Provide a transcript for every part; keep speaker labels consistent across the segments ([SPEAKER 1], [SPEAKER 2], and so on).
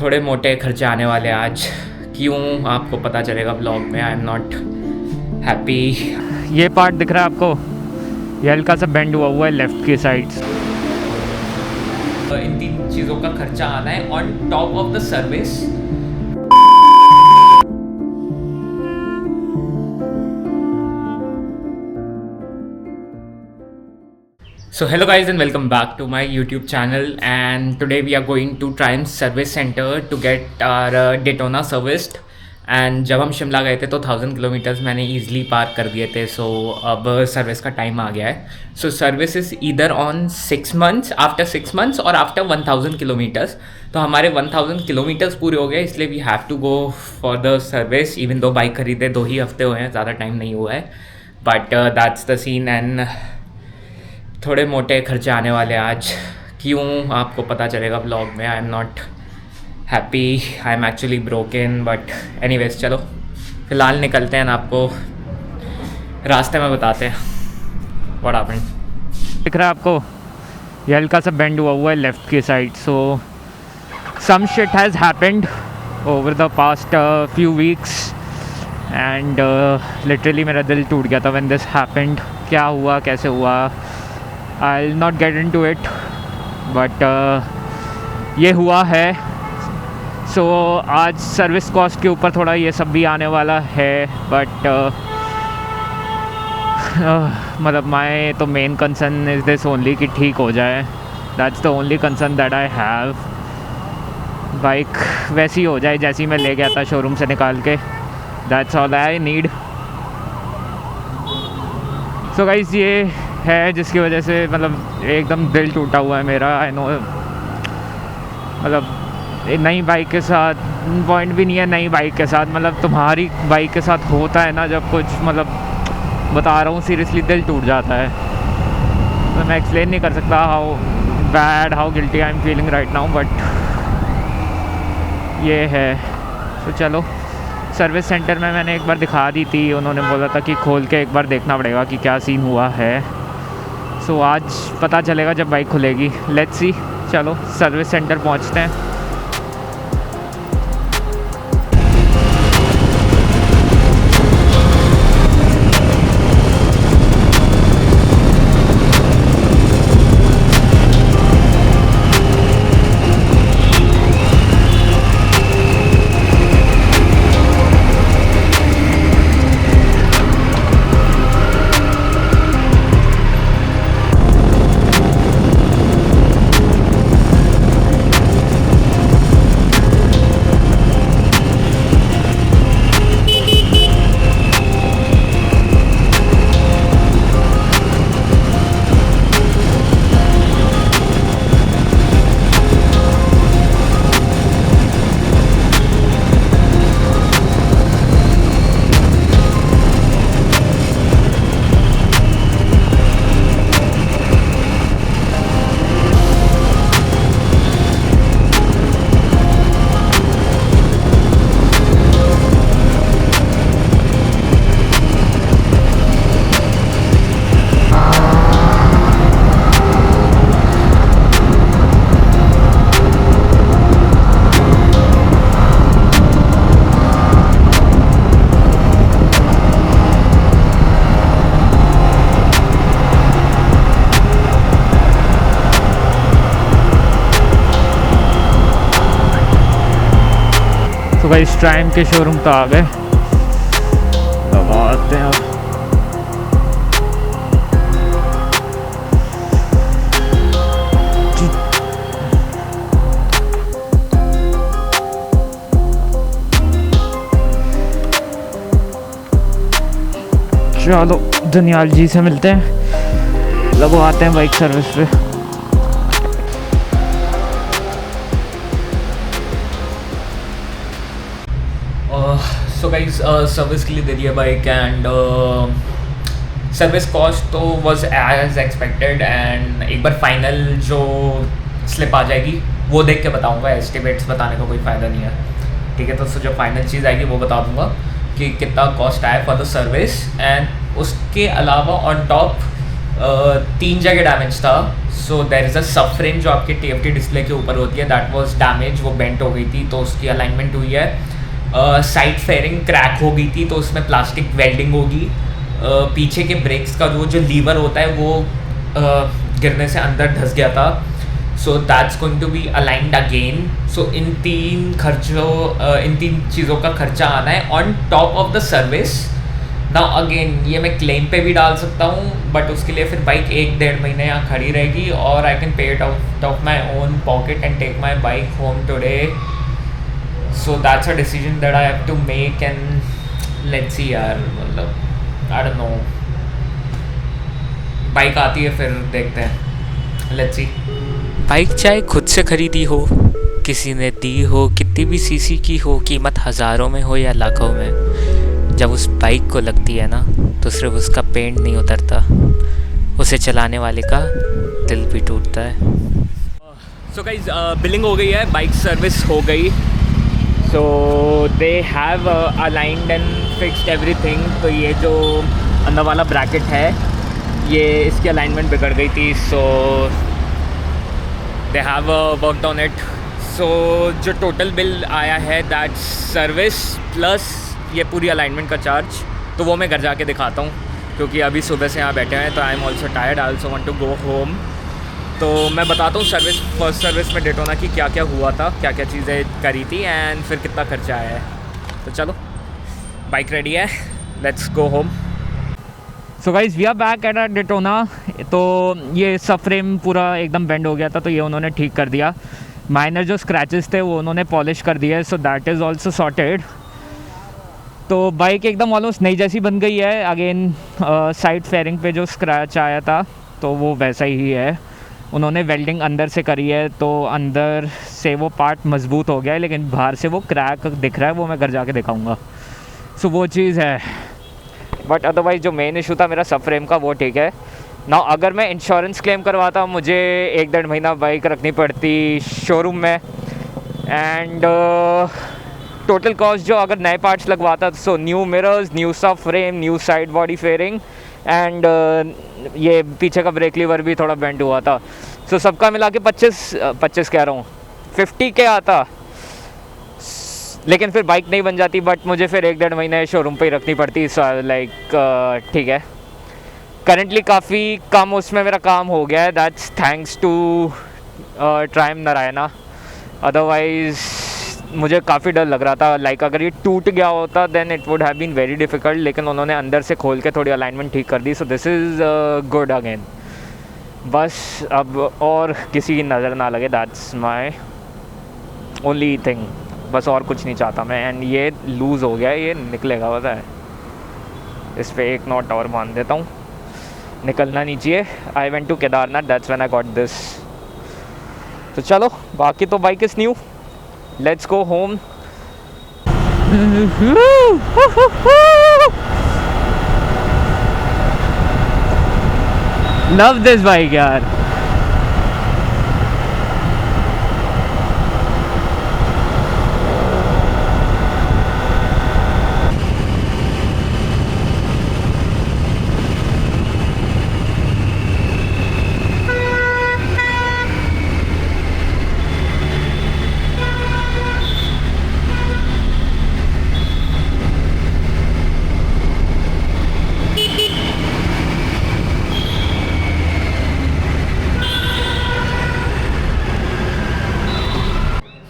[SPEAKER 1] थोड़े मोटे खर्चे आने वाले आज। क्यों आपको पता चलेगा ब्लॉग में। I am not happy. ये पार्ट दिख रहा है आपको, ये हल्का सा बेंड हुआ है लेफ्ट की साइड। इन तीन चीज़ों का खर्चा आना है on top of the service. So hello guys and welcome back to my YouTube channel, and today we are going to Triumph Service Center to get our Daytona serviced। And जब हम शिमला गए थे तो 1000 किलोमीटर्स मैंने easily पार कर दिए थे। सो अब सर्विस का टाइम आ गया है। So service is either on 6 months, after 6 months और आफ्टर 1000 किलोमीटर्स। तो हमारे 1000 किलोमीटर्स पूरे हो गए, इसलिए we have to go for the service. Even though bike खरीदे 2 ही हफ्ते हुए हैं, ज़्यादा टाइम नहीं हुआ है, but that's the scene. And थोड़े मोटे खर्चे आने वाले आज। क्यों आपको पता चलेगा ब्लॉग में। I am not happy, I am actually broken, but anyways चलो फ़िलहाल निकलते हैं ना, आपको रास्ते में बताते हैं व्हाट हैपेंड। दिख रहा है आपको, ये हल्का सा बेंड हुआ है लेफ़्ट की side. So some shit has happened over the past few weeks and literally मेरा दिल टूट गया था व्हेन दिस हैपेंड। क्या हुआ, कैसे हुआ, I'll not get into it, but ये हुआ है। सो आज सर्विस कॉस्ट के ऊपर थोड़ा ये सब भी आने वाला है, बट मतलब माय तो main concern is this only कि ठीक हो जाए। That's the only concern that I have. Bike वैसी हो जाए जैसी मैं ले गया था शोरूम से निकाल के। That's all I need. So guys ये है जिसकी वजह से मतलब एकदम दिल टूटा हुआ है मेरा। आई नो, मतलब नई बाइक के साथ पॉइंट भी नहीं है, नई बाइक के साथ मतलब तुम्हारी बाइक के साथ होता है ना जब कुछ, मतलब बता रहा हूँ सीरियसली दिल टूट जाता है। तो मैं एक्सप्लेन नहीं कर सकता how bad, how guilty I am feeling right now, but ये है। तो चलो सर्विस सेंटर में मैंने एक बार दिखा दी थी, उन्होंने बोला था कि खोल के एक बार देखना पड़ेगा कि क्या सीन हुआ है। सो आज पता चलेगा जब बाइक खुलेगी। लेट्स सी, चलो सर्विस सेंटर पहुंचते हैं। तो भाई इस ट्रायम्फ के शोरूम तो आ गए, आते हैं अब। चलो दनियाल जी से मिलते हैं, लगवाते हैं बाइक सर्विस पे। सो गाइस सर्विस के लिए दे दिया बाइक, एंड सर्विस कॉस्ट तो वाज एज एक्सपेक्टेड। एंड एक बार फाइनल जो स्लिप आ जाएगी वो देख के बताऊंगा, एस्टिमेट्स बताने का कोई फ़ायदा नहीं है, ठीक है। तो जो फाइनल चीज़ आएगी वो बता दूंगा कि कितना कॉस्ट आया फॉर द सर्विस। एंड उसके अलावा ऑन टॉप तीन जगह डैमेज था. सो देर इज़ अ सब फ्रेम जो आपके TFT डिस्प्ले के ऊपर होती है, दैट वाज डैमेज, वो बेंट हो गई थी तो उसकी अलाइनमेंट हुई है. साइड फेयरिंग क्रैक हो गई थी तो उसमें प्लास्टिक वेल्डिंग होगी. पीछे के ब्रेक्स का जो लीवर होता है वो गिरने से अंदर धंस गया था. So that's going to be aligned again. So in तीन चीज़ों का खर्चा आना है on top of the service. ना अगेन ये मैं क्लेम पे भी डाल सकता हूँ, बट उसके लिए फिर बाइक 1-1.5 महीने यहाँ खड़ी रहेगी, और I can pay it out of my own pocket and take my bike home today. So that's a decision that I have to make and let's see यार, मतलब आई डोंट नो. बाइक आती है फिर देखते हैं, let's see.
[SPEAKER 2] Bike चाहे खुद से खरीदी हो, किसी ने दी हो, कितनी भी सीसी की हो, कीमत हज़ारों में हो या लाखों में, जब उस बाइक को लगती है ना तो सिर्फ उसका पेंट नहीं उतरता, उसे चलाने वाले का दिल भी टूटता है.
[SPEAKER 1] सो गाइज बिलिंग हो गई है, बाइक सर्विस हो गई. So they have aligned and fixed everything. तो ये जो अंदर वाला ब्रैकेट है, ये इसकी अलाइनमेंट बिगड़ गई थी. So they have worked on it. So जो टोटल बिल आया है दैट्स सर्विस प्लस ये पूरी अलाइनमेंट का चार्ज. तो वो मैं घर जाके दिखाता हूँ, क्योंकि अभी सुबह से यहाँ बैठे हैं तो I am also tired. I also want to go home. तो मैं बताता हूँ फर्स्ट सर्विस में डेटोना की क्या क्या हुआ था, क्या क्या चीज़ें करी थी एंड फिर कितना खर्चा आया है. तो चलो, बाइक रेडी है, let's go home. So guys we are back at a Daytona. तो ये सब फ्रेम पूरा एकदम बेंड हो गया था, तो ये उन्होंने ठीक कर दिया. माइनर जो स्क्रैचेस थे वो उन्होंने पॉलिश कर दिया है. So that is also sorted. तो बाइक एकदम ऑलमोस्ट नई जैसी बन गई है. अगेन साइड फेयरिंग पे जो स्क्रैच आया था तो वो वैसा ही है. उन्होंने वेल्डिंग अंदर से करी है, तो अंदर से वो पार्ट मजबूत हो गया है, लेकिन बाहर से वो क्रैक दिख रहा है. वो मैं घर जाके दिखाऊंगा. सो वो चीज़ है. बट अदरवाइज़ जो मेन इशू था मेरा सब फ्रेम का, वो ठीक है ना. अगर मैं इंश्योरेंस क्लेम करवाता मुझे 1-1.5 महीना बाइक रखनी पड़ती शोरूम में. एंड टोटल कॉस्ट जो अगर नए पार्ट्स लगवाता, so new mirrors, new sub frame, new side body fairing and ये पीछे का ब्रेक लीवर भी थोड़ा बेंड हुआ था. सो सबका मिला के 25 कह रहा हूँ, 50 के आता. लेकिन फिर बाइक नहीं बन जाती, बट मुझे फिर 1-1.5 महीने शोरूम पे ही रखनी पड़ती. सो लाइक ठीक है. करंटली काफ़ी कम उसमें मेरा काम हो गया है. दैट्स थैंक्स टू ट्राइम नारायणा. अदरवाइज़ मुझे काफ़ी डर लग रहा था, लाइक अगर ये टूट गया होता then it would have been very difficult. लेकिन उन्होंने अंदर से खोल के थोड़ी अलाइनमेंट ठीक कर दी. So this is good again. बस अब और किसी की नज़र ना लगे, दैट्स माई ओनली थिंग. बस और कुछ नहीं चाहता मैं. एंड ये लूज़ हो गया है, ये निकलेगा, पता है. इस पर एक नॉट और बांध देता हूँ, निकलना नहीं चाहिए. I went to Kedarnath, that's when I got this. तो चलो, बाकी तो bike is new. Let's go home. Love this bike यार.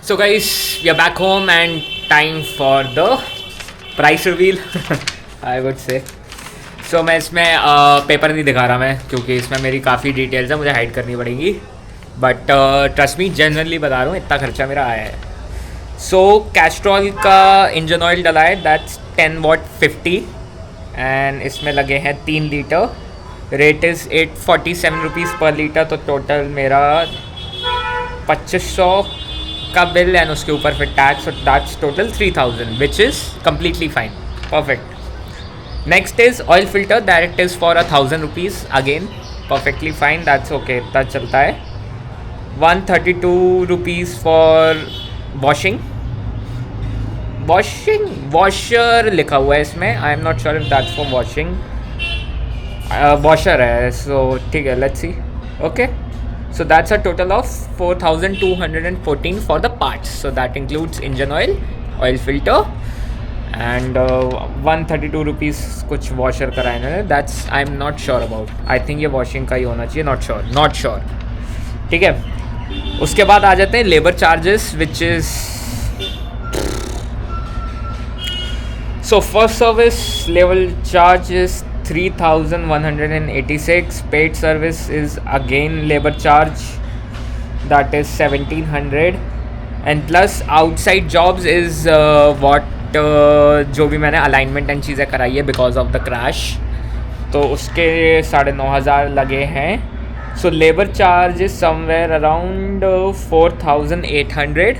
[SPEAKER 1] So guys, we are back home and time for the price reveal. I would say. So मैं इसमें paper नहीं दिखा रहा मैं, क्योंकि इसमें मेरी काफ़ी डिटेल्स है, मुझे हाइड करनी पड़ेगी. बट ट्रस्ट मी, जनरली बता रहा हूँ, इतना खर्चा मेरा आया है. सो कैस्ट्रॉल का इंजन ऑयल डला है, दैट्स 10 वॉट 50 एंड इसमें लगे हैं 3 लीटर. रेट इज़ 847 रुपीज़ पर लीटर. तो टोटल मेरा 2500 का बिल एंड उसके ऊपर फिर टैक्स. और tax total 3000, which is completely fine, perfect. Next is oil filter, that is for 1000 rupees. Again perfectly fine, that's okay, इतना चलता है. 132 रुपीज़ फॉर वॉशिंग. वॉशर लिखा हुआ है इसमें, I am not sure if that's for washing. Washer है, सो ठीक है, let's see. Okay, so that's a total of 4,214 for the parts. So that includes engine oil, oil filter, and 132 rupees कुछ washer करा है इन्होंने. That's I am not sure about. I think ये washing का ही होना चाहिए. Not sure. ठीक है. उसके बाद आ जाते हैं labour charges, which is so first service level charge is 3,186. Paid service is again labor charge, that is 1,700, and plus outside jobs is what जो भी मैंने अलाइनमेंट एंड चीज़ें कराई है बिकॉज ऑफ द क्रैश, तो उसके 9,500 लगे हैं. So labour charge is somewhere around 4,800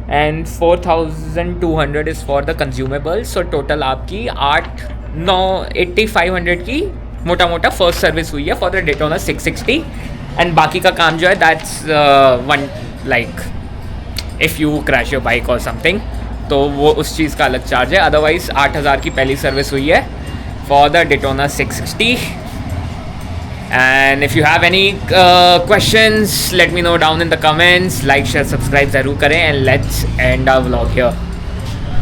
[SPEAKER 1] and 4,200 is for the consumable. So total आपकी 8,500 की मोटा मोटा फर्स्ट सर्विस हुई है फॉर द डेटोना 660. एंड बाकी का काम जो है that's one like if you crash your bike और समथिंग, तो वो उस चीज़ का अलग चार्ज है. अदरवाइज़ 8,000 की पहली सर्विस हुई है for the Daytona 660. And if you have any questions, let me know down in the comments. Like, share, subscribe ज़रूर करें, and let's end our vlog here.